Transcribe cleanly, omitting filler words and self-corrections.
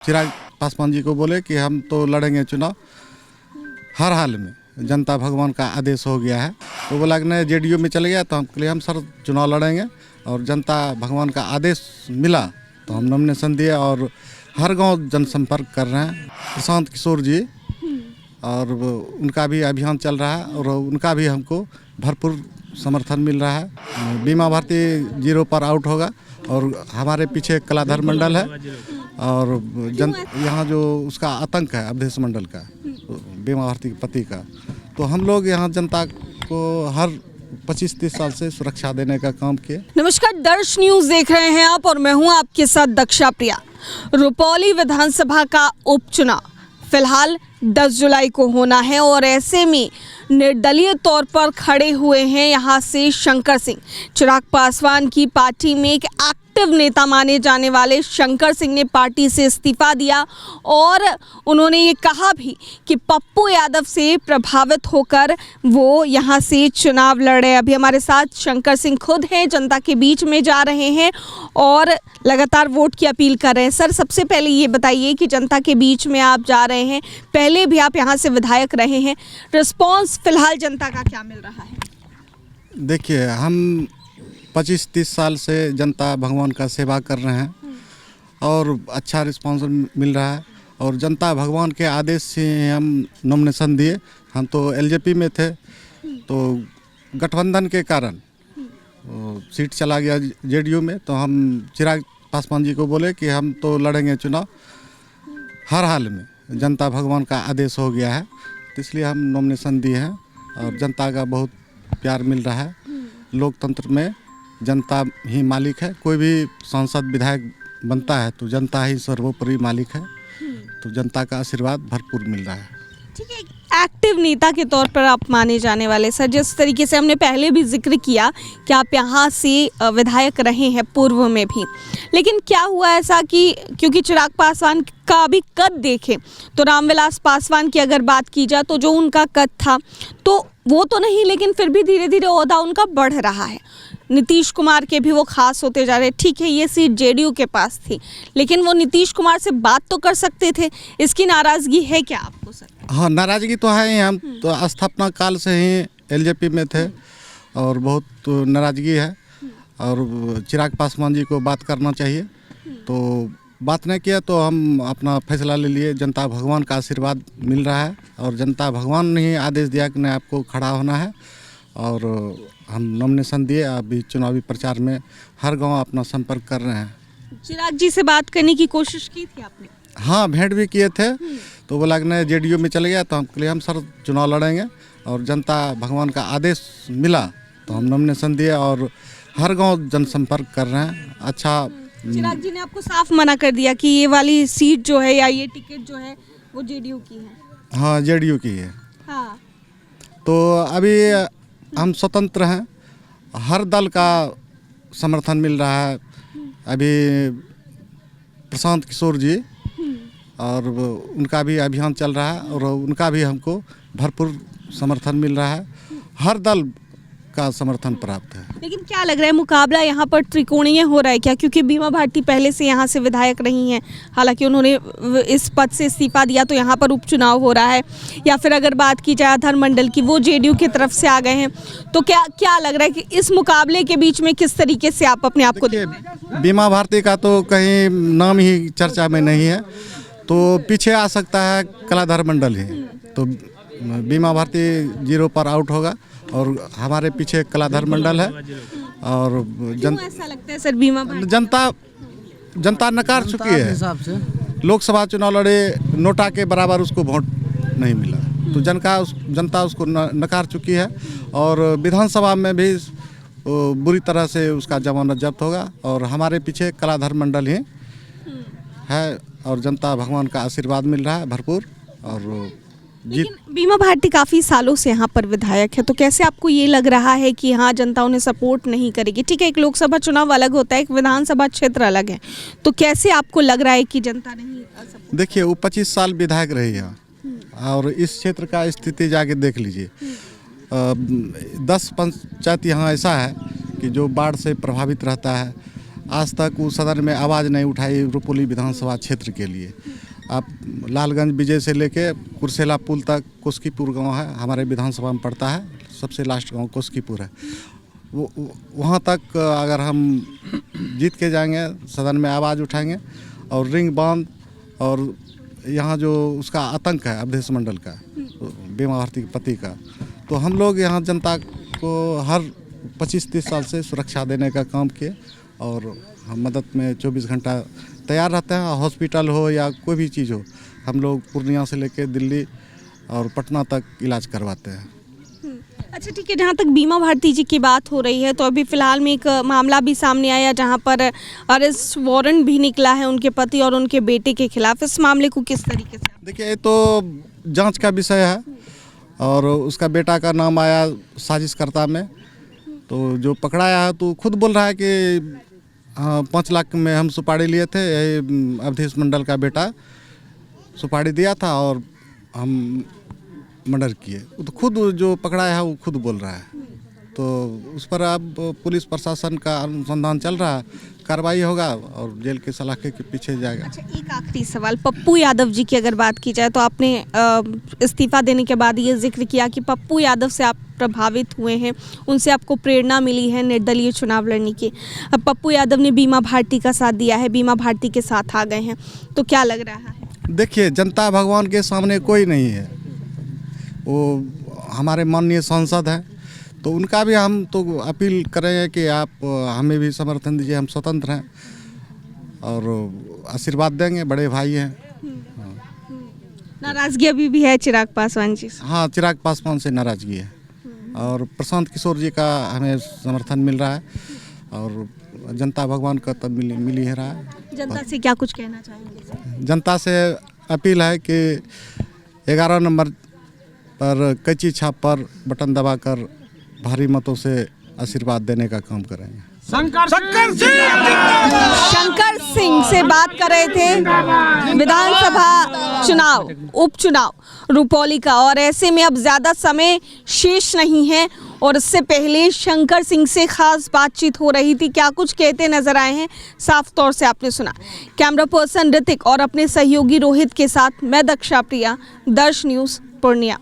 चिराग पासवान जी को बोले कि हम तो लड़ेंगे चुनाव हर हाल में, जनता भगवान का आदेश हो गया है। तो बोला कि नहीं, जेडीयू में चले गया तो हम कहे हम सर चुनाव लड़ेंगे और जनता भगवान का आदेश मिला तो हम नॉमिनेशन दिए और हर गांव जनसंपर्क कर रहे हैं। प्रशांत किशोर जी और उनका भी अभियान चल रहा है और उनका भी हमको भरपूर समर्थन मिल रहा है। बीमा भारती 0 पर आउट होगा और हमारे पीछे कलाधर मंडल है और यहाँ जो उसका आतंक है अवधेश मंडल का, बीमा भारती के पति का, तो हम लोग यहाँ जनता को हर 25-30 साल से सुरक्षा देने का काम किए। नमस्कार, दर्श न्यूज देख रहे हैं आप और मैं हूं आपके साथ दक्षा प्रिया। रुपौली विधानसभा का उपचुनाव फिलहाल 10 जुलाई को होना है और ऐसे में निर्दलीय तौर पर खड़े हुए हैं यहां से शंकर सिंह। चिराग पासवान की पार्टी में एक एक्टिव नेता माने जाने वाले शंकर सिंह ने पार्टी से इस्तीफा दिया और उन्होंने ये कहा भी कि पप्पू यादव से प्रभावित होकर वो यहां से चुनाव लड़ रहे हैं। अभी हमारे साथ शंकर सिंह खुद हैं, जनता के बीच में जा रहे हैं और लगातार वोट की अपील कर रहे हैं। सर, सबसे पहले ये बताइए कि जनता के बीच में आप जा रहे हैं, पहले भी आप यहाँ से विधायक रहे हैं, रिस्पॉन्स फिलहाल जनता का क्या मिल रहा है? देखिए, हम 25-30 साल से जनता भगवान का सेवा कर रहे हैं और अच्छा रिस्पांस मिल रहा है और जनता भगवान के आदेश से हम नॉमिनेशन दिए। हम तो एलजेपी में थे तो गठबंधन के कारण सीट चला गया जेडीयू में, तो हम चिराग पासवान जी को बोले कि हम तो लड़ेंगे चुनाव हर हाल में, जनता भगवान का आदेश हो गया है, तो इसलिए हम नॉमिनेशन दिए हैं और जनता का बहुत प्यार मिल रहा है। लोकतंत्र में जनता ही मालिक है, कोई भी सांसद विधायक बनता है तो जनता ही सर्वोपरि मालिक है, तो जनता का आशीर्वाद भरपूर मिल रहा है। ठीक है, एक्टिव नेता के तौर पर आप माने जाने वाले सर, जिस तरीके से हमने पहले भी जिक्र किया कि आप यहाँ से विधायक रहे हैं पूर्व में भी, लेकिन क्या हुआ ऐसा कि क्योंकि चिराग पासवान का अभी कद देखें तो रामविलास पासवान की अगर बात की जाए तो जो उनका कद था तो वो तो नहीं, लेकिन फिर भी धीरे धीरे ओहदा उनका बढ़ रहा है। नीतीश कुमार के भी वो खास होते जा रहे। ठीक है, ये सीट जेडीयू के पास थी, लेकिन वो नीतीश कुमार से बात तो कर सकते थे। इसकी नाराज़गी है क्या आपको सर? हाँ, नाराज़गी तो है ही। हम तो स्थापना काल से ही एलजेपी में थे और बहुत तो नाराज़गी है और चिराग पासवान जी को बात करना चाहिए, तो बात नहीं किया तो हम अपना फैसला ले लिए। जनता भगवान का आशीर्वाद मिल रहा है और जनता भगवान ने ही आदेश दिया कि नहीं, आपको खड़ा होना है और हम नॉमिनेशन दिए। अभी चुनावी प्रचार में हर गांव अपना संपर्क कर रहे हैं। चिराग जी से बात करने की कोशिश की थी आपने? हाँ, भेंट भी किए थे, तो बोला कि नहीं, जेडीयू में चले गया तो हम कहे हम सर चुनाव लड़ेंगे और जनता भगवान का आदेश मिला तो हम नॉमिनेशन दिए और हर गांव जनसंपर्क कर रहे हैं। अच्छा, चिराग जी ने आपको साफ मना कर दिया कि ये वाली सीट जो है या ये टिकट जो है वो जेडीयू की है? हाँ, जेडीयू की है। हाँ, तो अभी हम स्वतंत्र हैं, हर दल का समर्थन मिल रहा है। अभी प्रशांत किशोर जी और उनका भी अभियान चल रहा है और उनका भी हमको भरपूर समर्थन मिल रहा है। हर दल का समर्थन प्राप्त है। लेकिन क्या लग रहा है, मुकाबला यहाँ पर त्रिकोणीय हो रहा है क्या? क्योंकि बीमा भारती पहले से यहाँ से विधायक रही हैं, हालांकि उन्होंने इस पद से इस्तीफा दिया तो यहाँ पर उपचुनाव हो रहा है, या फिर अगर बात की जाए अधर मंडल की, वो जेडीयू की तरफ से आ गए हैं, तो क्या लग रहा है कि इस मुकाबले के बीच में किस तरीके से आप अपने आप को देखते हैं? बीमा भारती का तो कहीं नाम ही चर्चा में नहीं है, तो पीछे आ सकता है कलाधर मंडल ही, तो बीमा भारती 0 पर आउट होगा और हमारे पीछे कलाधर मंडल है और ऐसा लगता है सर? बीमा जनता नकार चुकी है। लोकसभा चुनाव लड़े, नोटा के बराबर उसको वोट नहीं मिला, तो जनता उसको नकार चुकी है और विधानसभा में भी बुरी तरह से उसका जमानत जब्त होगा और हमारे पीछे कलाधर मंडल ही है और जनता भगवान का आशीर्वाद मिल रहा है भरपूर। और लेकिन बीमा भारती काफ़ी सालों से यहाँ पर विधायक है, तो कैसे आपको ये लग रहा है कि हाँ जनता उन्हें सपोर्ट नहीं करेगी? ठीक है, एक लोकसभा चुनाव अलग होता है, एक विधानसभा क्षेत्र अलग है, तो कैसे आपको लग रहा है कि जनता नहीं? देखिए, वो 25 साल विधायक रही है और इस क्षेत्र का स्थिति जाके देख लीजिए। 10 पंचायत यहाँ ऐसा है कि जो बाढ़ से प्रभावित रहता है आज तक वो सदन में आवाज़ नहीं उठाई रुपौली विधानसभा क्षेत्र के लिए। आप लालगंज विजय से लेके कुर्सेला पुल तक कोस्कीपुर गांव है, हमारे विधानसभा में पड़ता है, सबसे लास्ट गांव कोस्कीपुर है। वो वहाँ तक अगर हम जीत के जाएंगे, सदन में आवाज़ उठाएंगे और रिंग बांध और यहाँ जो उसका आतंक है अवधेश मंडल का, बीमा भारती के पति का, तो हम लोग यहाँ जनता को हर 25-30 साल से सुरक्षा देने का काम किए और हम मदद में 24 घंटा तैयार रहते हैं। हॉस्पिटल हो या कोई भी चीज़ हो, हम लोग पूर्णिया से लेकर दिल्ली और पटना तक इलाज करवाते हैं। अच्छा ठीक है, जहाँ तक बीमा भारती जी की बात हो रही है तो अभी फ़िलहाल में एक मामला भी सामने आया जहाँ पर अरेस्ट वारंट भी निकला है उनके पति और उनके बेटे के खिलाफ। इस मामले को किस तरीके से? देखिए, ये तो जांच का विषय है और उसका बेटा का नाम आया साजिशकर्ता में, तो जो पकड़ाया है तो खुद बोल रहा है कि हाँ 5 लाख में हम सुपारी लिए थे, यही अवधेश मंडल का बेटा सुपारी दिया था और हम मर्डर किए। तो खुद जो पकड़ाया है वो खुद बोल रहा है, तो उस पर अब पुलिस प्रशासन का अनुसंधान चल रहा है, कार्रवाई होगा और जेल के सलाखे के पीछे जाएगा। अच्छा, एक आखिरी सवाल, पप्पू यादव जी की अगर बात की जाए तो आपने इस्तीफा देने के बाद ये जिक्र किया कि पप्पू यादव से आप प्रभावित हुए हैं, उनसे आपको प्रेरणा मिली है निर्दलीय चुनाव लड़ने की। अब पप्पू यादव ने बीमा भारती का साथ दिया है, बीमा भारती के साथ आ गए हैं, तो क्या लग रहा है? देखिए, जनता भगवान के सामने कोई नहीं है, वो हमारे माननीय सांसद हैं, तो उनका भी हम तो अपील करेंगे कि आप हमें भी समर्थन दीजिए, हम स्वतंत्र हैं और आशीर्वाद देंगे, बड़े भाई हैं। नाराजगी अभी भी है चिराग पासवान जी से? हाँ, चिराग पासवान से नाराजगी है और प्रशांत किशोर जी का हमें समर्थन मिल रहा है और जनता भगवान का तब मिल ही रहा है। जनता से क्या कुछ कहना चाहेंगे? जनता से अपील है कि 11 नंबर पर कच्ची छाप पर बटन दबाकर भारी मतों से आशीर्वाद देने का काम करेंगे। शंकर सिंह से बात कर रहे थे विधानसभा चुनाव, उपचुनाव रुपौली का, और ऐसे में अब ज़्यादा समय शेष नहीं है और इससे पहले शंकर सिंह से खास बातचीत हो रही थी। क्या कुछ कहते नजर आए हैं साफ तौर से आपने सुना। कैमरा पर्सन ऋतिक और अपने सहयोगी रोहित के साथ मैं दक्षा प्रिया, दर्श न्यूज़ पूर्णिया।